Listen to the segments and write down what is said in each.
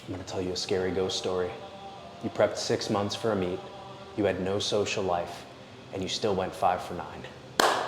I'm gonna tell you a scary ghost story. You prepped 6 months for a meet, you had no social life, and you still went 5 for 9.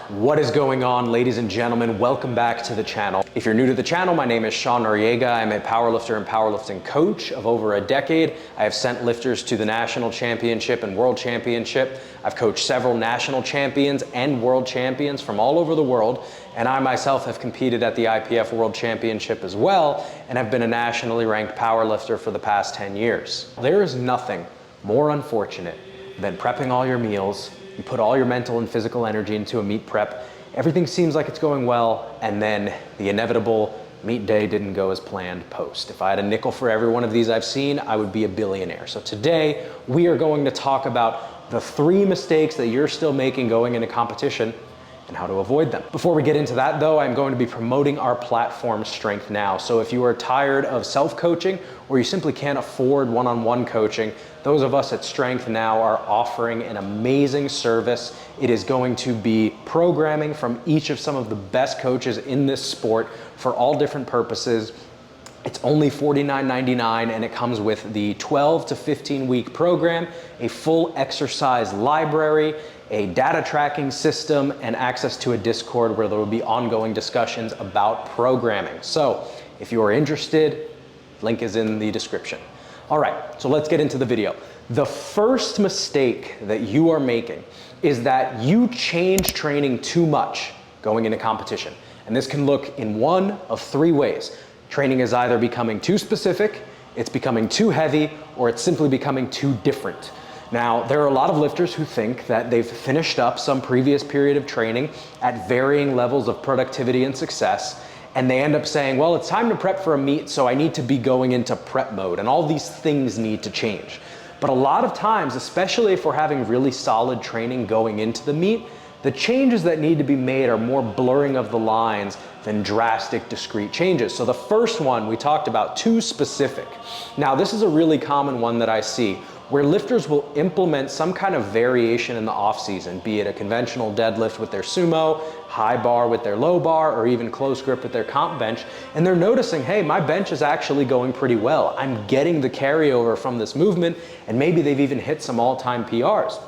What is going on, ladies and gentlemen? Welcome back to the channel. If you're new to the channel, my name is Sean Noriega. I'm a powerlifter and powerlifting coach of over a decade. I have sent lifters to the national championship and world championship. I've coached several national champions and world champions from all over the world, and I myself have competed at the IPF World Championship as well, and have been a nationally ranked powerlifter for the past 10 years. There is nothing more unfortunate than prepping all your meals. You put all your mental and physical energy into a meet prep. Everything seems like it's going well, and then the inevitable meet day didn't go as planned post. If I had a nickel for every one of these I've seen, I would be a billionaire. So today, we are going to talk about the 3 mistakes that you're still making going into competition and how to avoid them. Before we get into that though, I'm going to be promoting our platform Strength Now. So if you are tired of self-coaching or you simply can't afford one-on-one coaching, those of us at Strength Now are offering an amazing service. It is going to be programming from each of some of the best coaches in this sport for all different purposes. It's only $49.99 and it comes with the 12 to 15 week program, a full exercise library, a data tracking system, and access to a Discord where there will be ongoing discussions about programming. So if you are interested, link is in the description. All right, so let's get into the video. The first mistake that you are making is that you change training too much going into competition. And this can look in one of 3 ways. Training is either becoming too specific, it's becoming too heavy, or it's simply becoming too different. Now, there are a lot of lifters who think that they've finished up some previous period of training at varying levels of productivity and success, and they end up saying, well, it's time to prep for a meet, so I need to be going into prep mode, and all these things need to change. But a lot of times, especially if we're having really solid training going into the meet, the changes that need to be made are more blurring of the lines than drastic, discrete changes. So the first one we talked about, too specific. Now, this is a really common one that I see, where lifters will implement some kind of variation in the off season, be it a conventional deadlift with their sumo, high bar with their low bar, or even close grip with their comp bench. And they're noticing, hey, my bench is actually going pretty well. I'm getting the carryover from this movement, and maybe they've even hit some all-time PRs.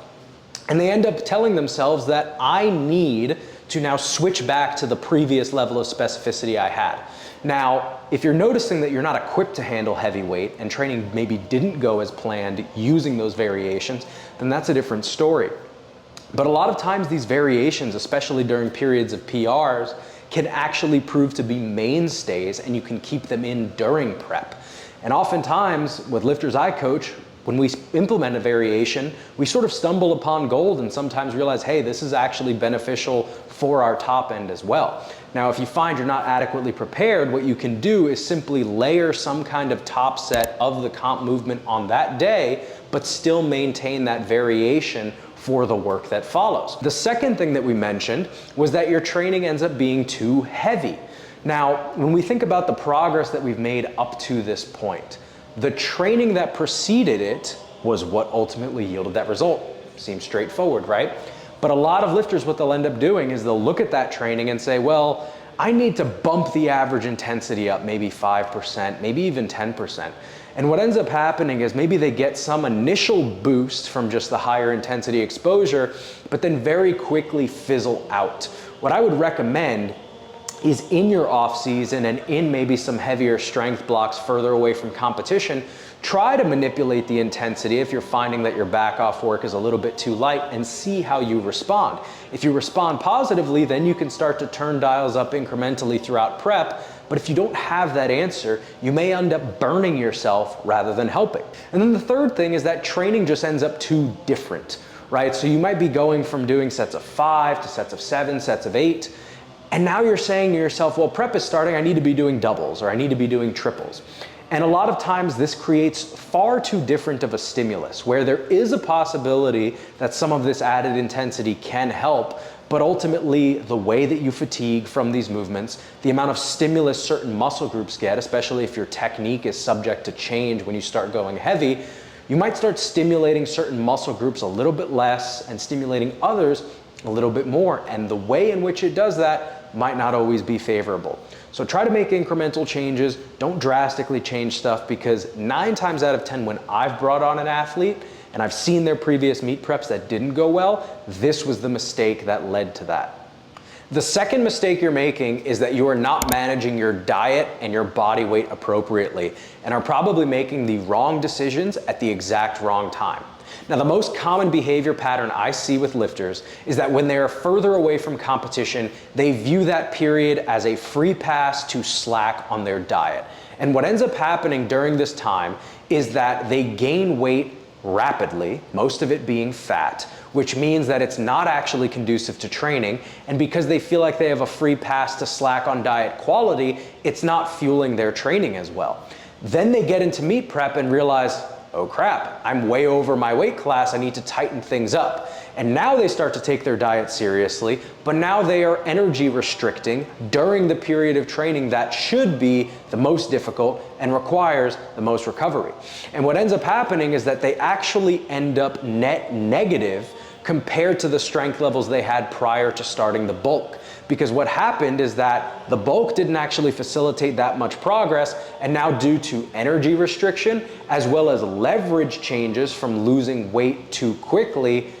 And they end up telling themselves that I need to now switch back to the previous level of specificity I had. Now, if you're noticing that you're not equipped to handle heavy weight and training maybe didn't go as planned using those variations, then that's a different story. But a lot of times these variations, especially during periods of PRs, can actually prove to be mainstays, and you can keep them in during prep. And oftentimes with lifters I coach, when we implement a variation, we sort of stumble upon gold and sometimes realize, hey, this is actually beneficial for our top end as well. Now, if you find you're not adequately prepared, what you can do is simply layer some kind of top set of the comp movement on that day, but still maintain that variation for the work that follows. The second thing that we mentioned was that your training ends up being too heavy. Now, when we think about the progress that we've made up to this point, the training that preceded it was what ultimately yielded that result. Seems straightforward, right? But a lot of lifters, what they'll end up doing is they'll look at that training and say, well, I need to bump the average intensity up maybe 5%, maybe even 10%. And what ends up happening is maybe they get some initial boost from just the higher intensity exposure, but then very quickly fizzle out. What I would recommend is in your off season and in maybe some heavier strength blocks further away from competition, try to manipulate the intensity if you're finding that your back off work is a little bit too light, and see how you respond. If you respond positively, then you can start to turn dials up incrementally throughout prep. But if you don't have that answer, you may end up burning yourself rather than helping. And then the third thing is that training just ends up too different, right? So you might be going from doing sets of 5 to sets of 7, sets of 8, and now you're saying to yourself, well, prep is starting, I need to be doing doubles or I need to be doing triples. And a lot of times this creates far too different of a stimulus, where there is a possibility that some of this added intensity can help, but ultimately the way that you fatigue from these movements, the amount of stimulus certain muscle groups get, especially if your technique is subject to change when you start going heavy, you might start stimulating certain muscle groups a little bit less and stimulating others a little bit more. And the way in which it does that might not always be favorable. So try to make incremental changes. Don't drastically change stuff, because 9 times out of 10 when I've brought on an athlete and I've seen their previous meet preps that didn't go well, this was the mistake that led to that. The second mistake you're making is that you are not managing your diet and your body weight appropriately, and are probably making the wrong decisions at the exact wrong time. Now, the most common behavior pattern I see with lifters is that when they are further away from competition, they view that period as a free pass to slack on their diet. And what ends up happening during this time is that they gain weight rapidly, most of it being fat, which means that it's not actually conducive to training. And because they feel like they have a free pass to slack on diet quality, it's not fueling their training as well. Then they get into meet prep and realize, oh crap, I'm way over my weight class, I need to tighten things up. And now they start to take their diet seriously, but now they are energy restricting during the period of training that should be the most difficult and requires the most recovery. And what ends up happening is that they actually end up net negative compared to the strength levels they had prior to starting the bulk. Because what happened is that the bulk didn't actually facilitate that much progress, and now due to energy restriction, as well as leverage changes from losing weight too quickly,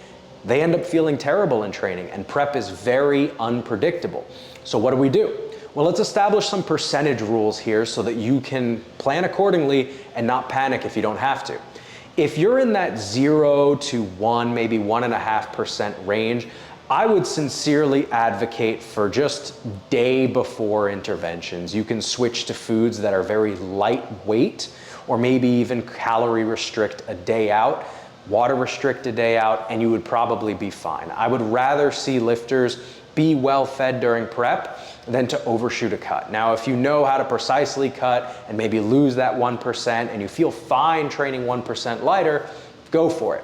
they end up feeling terrible in training, and prep is very unpredictable. So what do? Well, let's establish some percentage rules here so that you can plan accordingly and not panic if you don't have to. If you're in that 0 to 1, maybe 1.5% range, I would sincerely advocate for just day before interventions. You can switch to foods that are very lightweight, or maybe even calorie restrict a day out, water restrict a day out, and you would probably be fine. I would rather see lifters be well fed during prep than to overshoot a cut. Now, if you know how to precisely cut and maybe lose that 1% and you feel fine training 1% lighter, go for it.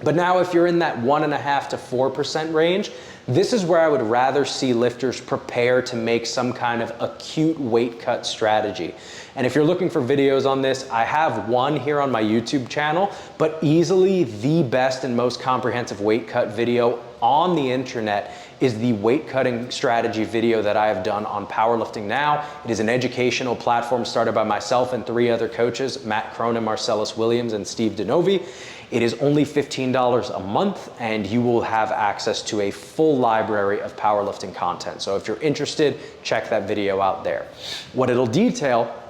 But now if you're in that 1.5 to 4% range, this is where I would rather see lifters prepare to make some kind of acute weight cut strategy. And if you're looking for videos on this, I have one here on my YouTube channel, but easily the best and most comprehensive weight cut video on the internet is the weight cutting strategy video that I have done on Powerlifting Now. It is an educational platform started by myself and 3 other coaches, Matt Cronin, Marcellus Williams, and Steve DeNovi. It is only $15 a month, and you will have access to a full library of powerlifting content. So if you're interested, check that video out there. What it'll detail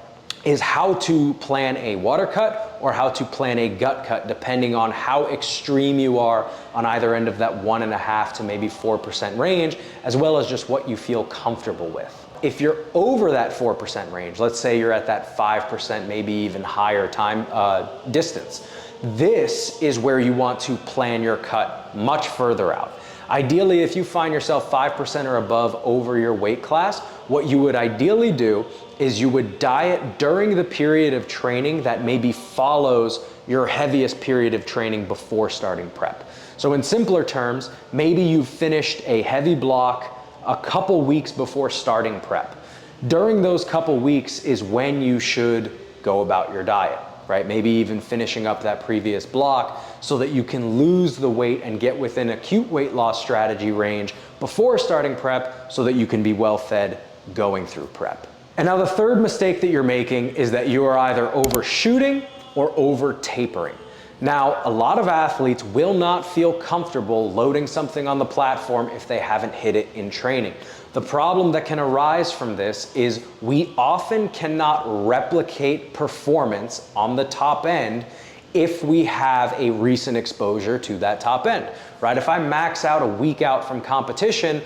is how to plan a water cut or how to plan a gut cut, depending on how extreme you are on either end of that 1.5 to maybe 4% range, as well as just what you feel comfortable with. If you're over that 4% range, let's say you're at that 5%, maybe even higher time distance, this is where you want to plan your cut much further out. Ideally, if you find yourself 5% or above over your weight class, what you would ideally do is you would diet during the period of training that maybe follows your heaviest period of training before starting prep. So in simpler terms, maybe you've finished a heavy block a couple weeks before starting prep. During those couple weeks is when you should go about your diet, right? Maybe even finishing up that previous block so that you can lose the weight and get within acute weight loss strategy range before starting prep so that you can be well fed going through prep. And now the third mistake that you're making is that you are either overshooting or over tapering. Now, a lot of athletes will not feel comfortable loading something on the platform if they haven't hit it in training. The problem that can arise from this is we often cannot replicate performance on the top end if we have a recent exposure to that top end, right? If I max out a week out from competition,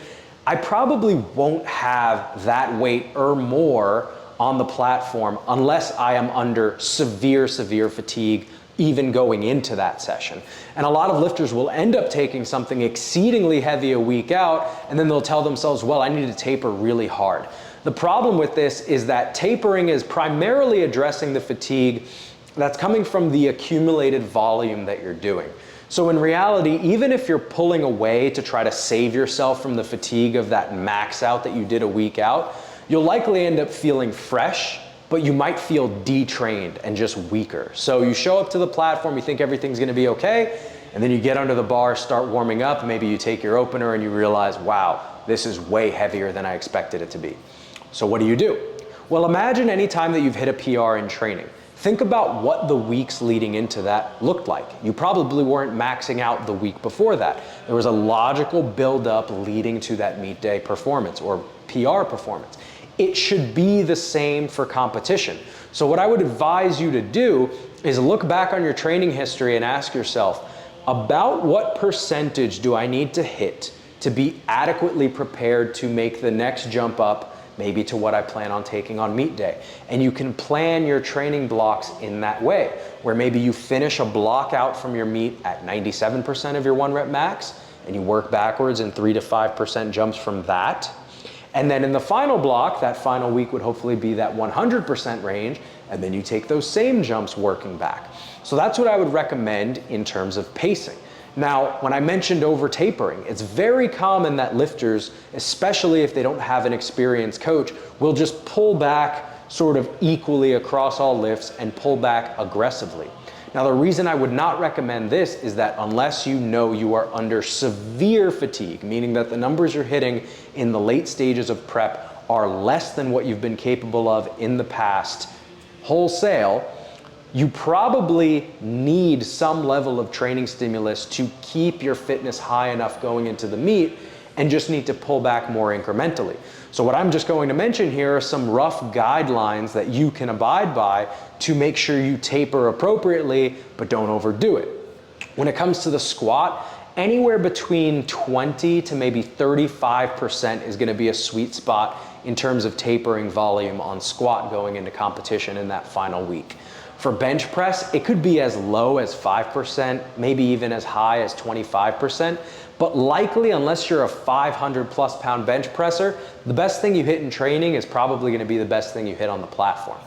I probably won't have that weight or more on the platform unless I am under severe fatigue even going into that session. And a lot of lifters will end up taking something exceedingly heavy a week out, and then they'll tell themselves, well, I need to taper really hard. The problem with this is that tapering is primarily addressing the fatigue that's coming from the accumulated volume that you're doing. So in reality, even if you're pulling away to try to save yourself from the fatigue of that max out that you did a week out, you'll likely end up feeling fresh, but you might feel detrained and just weaker. So you show up to the platform, you think everything's gonna be okay, and then you get under the bar, start warming up, maybe you take your opener and you realize, wow, this is way heavier than I expected it to be. So what do? Well, imagine any time that you've hit a PR in training. Think about what the weeks leading into that looked like. You probably weren't maxing out the week before that. There was a logical buildup leading to that meet day performance or PR performance. It should be the same for competition. So what I would advise you to do is look back on your training history and ask yourself, about what percentage do I need to hit to be adequately prepared to make the next jump up, maybe to what I plan on taking on meet day? And you can plan your training blocks in that way, where maybe you finish a block out from your meet at 97% of your 1 rep max, and you work backwards in 3 to 5% jumps from that. And then in the final block, that final week would hopefully be that 100% range, and then you take those same jumps working back. So that's what I would recommend in terms of pacing. Now, when I mentioned over-tapering, it's very common that lifters, especially if they don't have an experienced coach, will just pull back sort of equally across all lifts and pull back aggressively. Now, the reason I would not recommend this is that unless you know you are under severe fatigue, meaning that the numbers you're hitting in the late stages of prep are less than what you've been capable of in the past wholesale, you probably need some level of training stimulus to keep your fitness high enough going into the meet, and just need to pull back more incrementally. So what I'm just going to mention here are some rough guidelines that you can abide by to make sure you taper appropriately, but don't overdo it. When it comes to the squat, anywhere between 20 to maybe 35% is gonna be a sweet spot in terms of tapering volume on squat going into competition in that final week. For bench press, it could be as low as 5%, maybe even as high as 25%, but likely, unless you're a 500+ pound bench presser, the best thing you hit in training is probably gonna be the best thing you hit on the platform.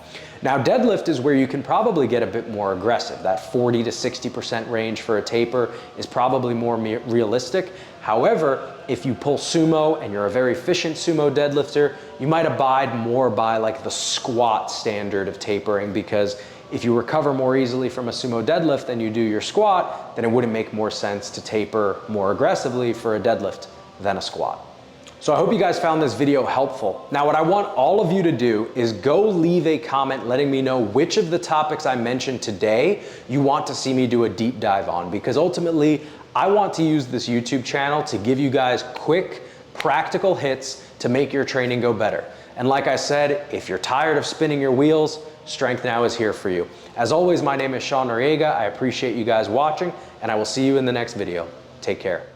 Now, deadlift is where you can probably get a bit more aggressive. That 40 to 60% range for a taper is probably more realistic. However, if you pull sumo and you're a very efficient sumo deadlifter, you might abide more by like the squat standard of tapering, because if you recover more easily from a sumo deadlift than you do your squat, then it wouldn't make more sense to taper more aggressively for a deadlift than a squat. So I hope you guys found this video helpful. Now, what I want all of you to do is go leave a comment letting me know which of the topics I mentioned today you want to see me do a deep dive on, because ultimately I want to use this YouTube channel to give you guys quick, practical hits to make your training go better. And like I said, if you're tired of spinning your wheels, Strength Now is here for you. As always, my name is Sean Noriega. I appreciate you guys watching, and I will see you in the next video. Take care.